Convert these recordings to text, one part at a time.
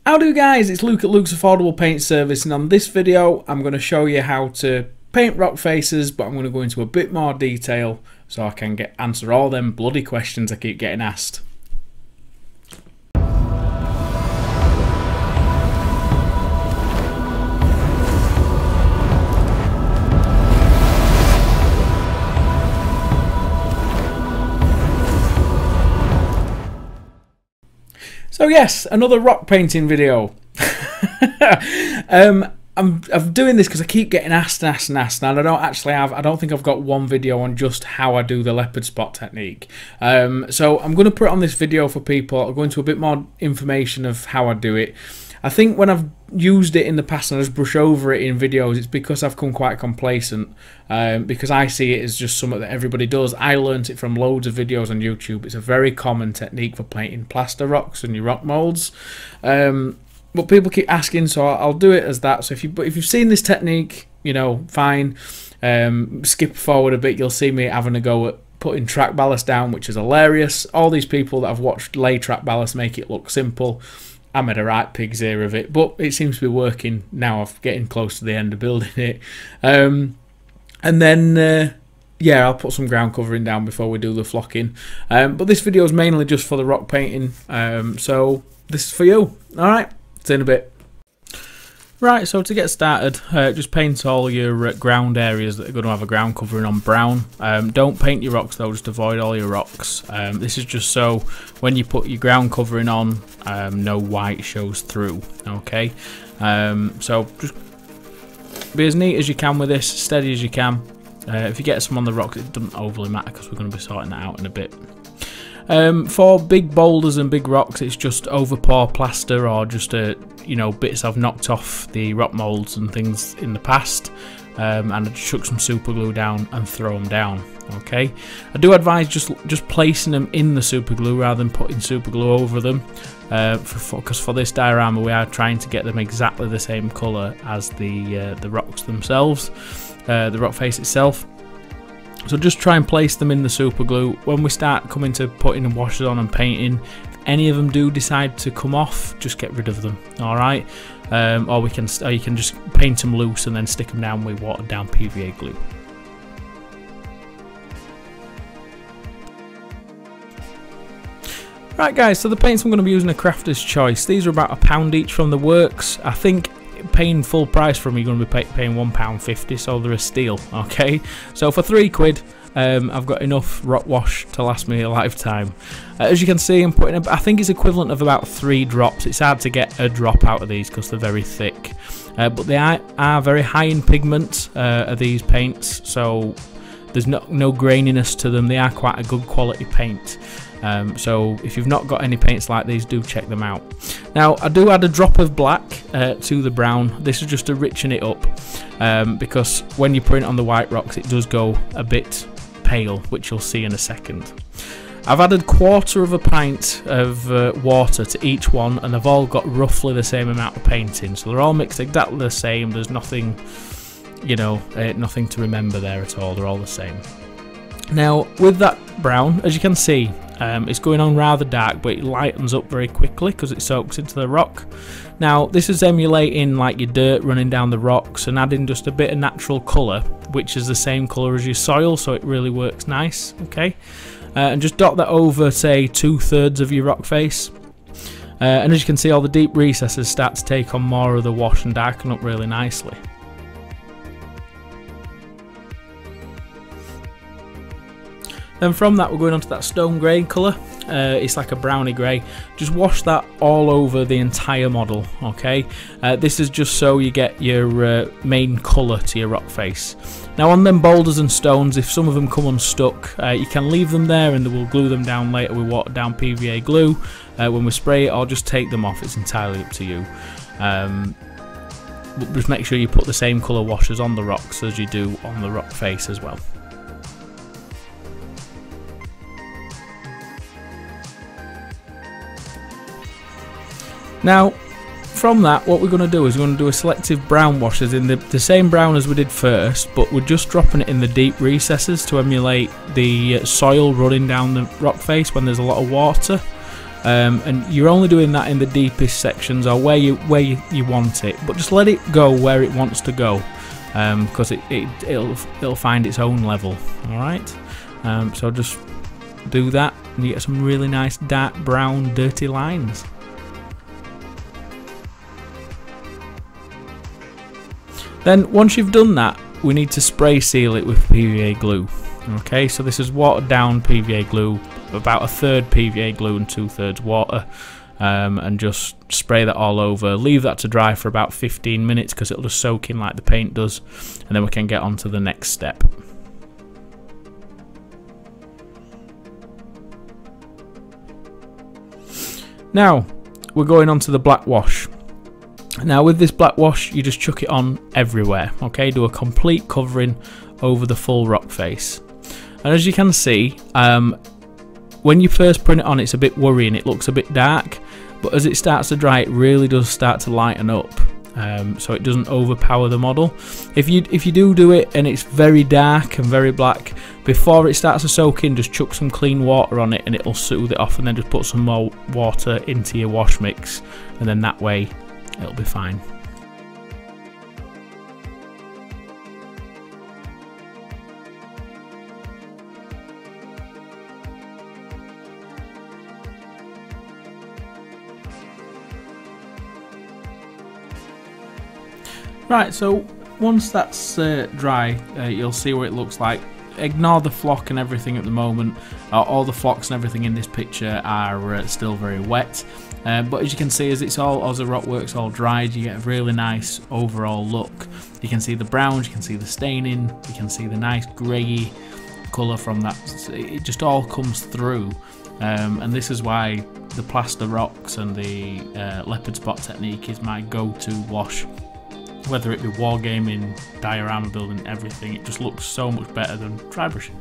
Howdy guys, it's Luke at Luke's Affordable Paint Service, and on this video I'm going to show you how to paint rock faces, but I'm going to go into a bit more detail so I can answer all them bloody questions I keep getting asked. So yes, another rock painting video. I'm doing this because I keep getting asked, and I don't think I've got one video on just how I do the leopard spot technique. So I'm going to put it on this video for people. I'll go into a bit more information of how I do it. I think when I've used it in the past and I just brush over it in videos, it's because I've come quite complacent, because I see it as just something that everybody does. I learnt it from loads of videos on YouTube. It's a very common technique for painting plaster rocks and your rock moulds. But people keep asking, so I'll do it as that. So if you've seen this technique, you know, fine. Skip forward a bit, you'll see me having a go at putting track ballast down, which is hilarious. All these people that I've watched lay track ballast make it look simple. I made a right pig's ear of it, but it seems to be working now. I'm getting close to the end of building it. And then, yeah, I'll put some ground covering down before we do the flocking. But this video is mainly just for the rock painting, so this is for you. Alright, see you in a bit. Right, so to get started, just paint all your ground areas that are going to have a ground covering on brown. Don't paint your rocks though, just avoid all your rocks. This is just so when you put your ground covering on, no white shows through, okay? So just be as neat as you can with this, steady as you can. If you get some on the rocks, it doesn't overly matter because we're going to be sorting that out in a bit. For big boulders and big rocks, it's just overpour plaster or just bits I've knocked off the rock moulds and things in the past, and I chuck some super glue down and throw them down. Okay, I do advise just placing them in the super glue rather than putting super glue over them, because for this diorama we are trying to get them exactly the same colour as the rocks themselves, the rock face itself. So just try and place them in the super glue. When we start coming to putting the washes on and painting, if any of them do decide to come off, just get rid of them. All right, or you can just paint them loose and then stick them down with watered down PVA glue. Right guys, so the paints I'm going to be using are Crafter's Choice. These are about £1 each from the works. I think paying full price for them, you're going to be paying £1.50, so they're a steal. Okay, so for £3, I've got enough rock wash to last me a lifetime. As you can see, I'm putting I think it's equivalent of about 3 drops. It's hard to get a drop out of these because they're very thick, but they are very high in pigment, are these paints, so there's no graininess to them. They are quite a good quality paint. So if you've not got any paints like these, do check them out. Now I do add a drop of black to the brown. This is just to richen it up, because when you print on the white rocks it does go a bit pale, which you'll see in a second. I've added 1/4 of a pint of water to each one, and they've all got roughly the same amount of paint in, so they're all mixed exactly the same. There's nothing, nothing to remember there at all. They're all the same. Now with that brown, as you can see, it's going on rather dark, but it lightens up very quickly because it soaks into the rock. Now this is emulating like your dirt running down the rocks and adding just a bit of natural colour, which is the same colour as your soil, so it really works nice. Okay, and just dot that over, say 2/3 of your rock face, and as you can see, all the deep recesses start to take on more of the wash and darken up really nicely. Then from that we're going on to that stone grey colour. It's like a browny grey. Just wash that all over the entire model, okay? This is just so you get your main colour to your rock face. Now on them boulders and stones, if some of them come unstuck, you can leave them there and we'll glue them down later with watered down PVA glue when we spray it, or just take them off. It's entirely up to you. But just make sure you put the same colour washes on the rocks as you do on the rock face as well. Now from that, what we're going to do is we're going to do a selective brown wash, as in the same brown as we did first, but we're just dropping it in the deep recesses to emulate the soil running down the rock face when there's a lot of water. and you're only doing that in the deepest sections or where you want it, but just let it go where it wants to go, because it'll find its own level. All right, so just do that and you get some really nice dark brown dirty lines. Then once you've done that, we need to spray seal it with PVA glue. Okay, so this is watered down PVA glue, about 1/3 PVA glue and 2/3 water, and just spray that all over. Leave that to dry for about 15 minutes because it'll just soak in like the paint does, and then we can get on to the next step. Now we're going on to the black wash. Now with this black wash, you just chuck it on everywhere. Okay, do a complete covering over the full rock face. And as you can see, when you first print it on, it's a bit worrying, it looks a bit dark, but as it starts to dry, it really does start to lighten up, so it doesn't overpower the model. If you do it and it's very dark and very black, before it starts to soak in, just chuck some clean water on it and it'll soothe it off, and then just put some more water into your wash mix, and then that way it'll be fine. Right, so once that's dry, you'll see what it looks like. Ignore the flock and everything at the moment. All the flocks and everything in this picture are still very wet. But as you can see, as the rock work's all dried, you get a really nice overall look. You can see the browns, you can see the staining, you can see the nice grey colour from that. It just all comes through. And this is why the plaster rocks and the leopard spot technique is my go-to wash. Whether it be wargaming, diorama building, everything, it just looks so much better than dry brushing.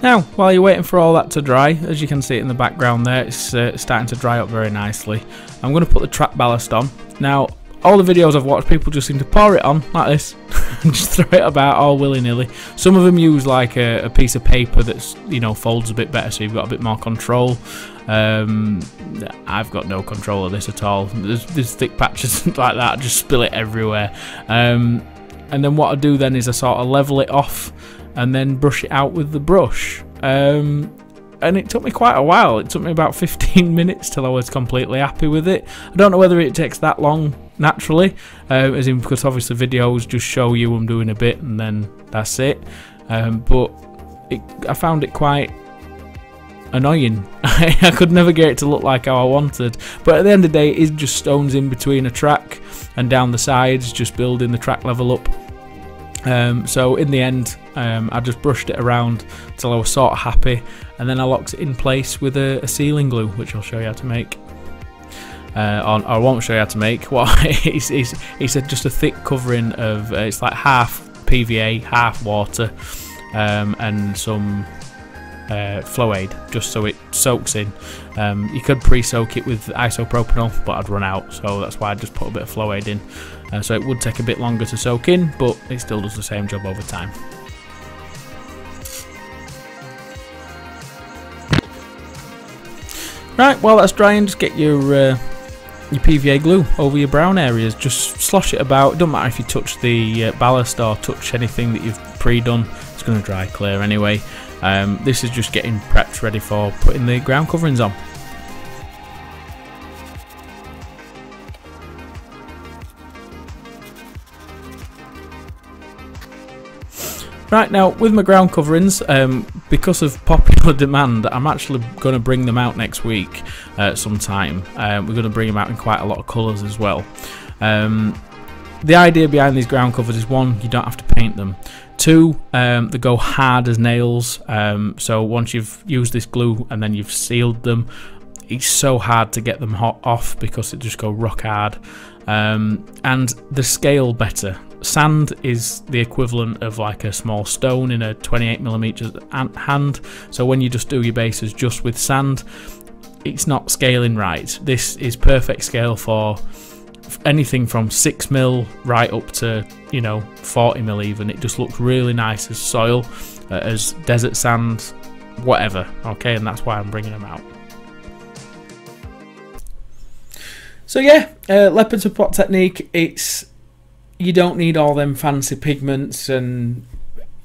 Now, while you're waiting for all that to dry, as you can see it in the background there, it's starting to dry up very nicely. I'm going to put the track ballast on. Now, all the videos I've watched, people just seem to pour it on like this and just throw it about all willy-nilly. Some of them use like a piece of paper that's, you know, folds a bit better, so you've got a bit more control. I've got no control of this at all. There's thick patches like that, just spill it everywhere. And then what I do then is I sort of level it off and then brush it out with the brush. And it took me quite a while. It took me about 15 minutes till I was completely happy with it. I don't know whether it takes that long naturally, as in because obviously videos just show you I'm doing a bit and then that's it. But I found it quite annoying. I could never get it to look like how I wanted. But at the end of the day, it is just stones in between a track and down the sides, just building the track level up. So in the end, I just brushed it around till I was sort of happy, and then I locked it in place with a sealing glue, which I'll show you how to make. I won't show you how to make. What it's just a thick covering of it's like half PVA, half water, and some flow aid, just so it soaks in. You could pre-soak it with isopropanol, but I'd run out, so that's why I just put a bit of flow aid in. So it would take a bit longer to soak in, but it still does the same job over time. Right, while that's drying, just get your PVA glue over your brown areas. Just slosh it about. It doesn't matter if you touch the ballast or touch anything that you've pre-done. It's going to dry clear anyway. This is just getting prepped ready for putting the ground coverings on. Right, now with my ground coverings, because of popular demand, I'm actually going to bring them out next week sometime. We're going to bring them out in quite a lot of colours as well. The idea behind these ground covers is, one, you don't have to paint them. Two, they go hard as nails, so once you've used this glue and then you've sealed them, it's so hard to get them off because it just go rock hard. And the scale better. Sand is the equivalent of like a small stone in a 28mm hand, so when you just do your bases just with sand, it's not scaling right. This is perfect scale for anything from 6mm right up to, you know, 40mm even. It just looks really nice as soil, as desert sand, whatever. Okay, and that's why I'm bringing them out. So yeah, leopard spot technique, you don't need all them fancy pigments, and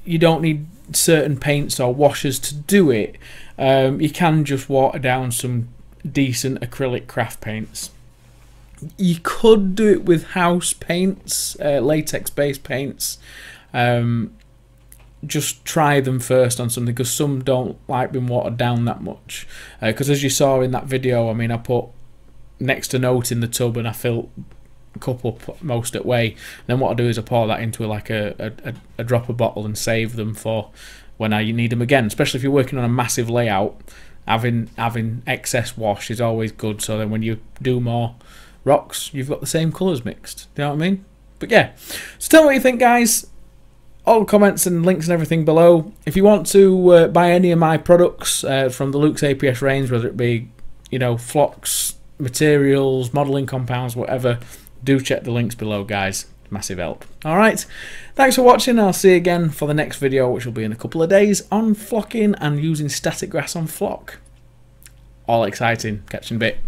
you don't need certain paints or washes to do it. You can just water down some decent acrylic craft paints. You could do it with house paints, latex based paints. Just try them first on something, because some don't like being watered down that much. Because as you saw in that video, I mean, I put next to note in the tub and I filled a couple most at way. And then what I do is I pour that into like a dropper bottle and save them for when I need them again. Especially if you're working on a massive layout, having excess wash is always good. So then when you do more rocks, you've got the same colours mixed. Do you know what I mean? But yeah, so tell me what you think, guys. All the comments and links and everything below. If you want to buy any of my products from the Luke's APS range, whether it be, you know, flocks, materials, modelling compounds, whatever, do check the links below, guys. Massive help. Alright, thanks for watching. I'll see you again for the next video, which will be in a couple of days, on flocking and using static grass on flock. All exciting. Catch you in a bit.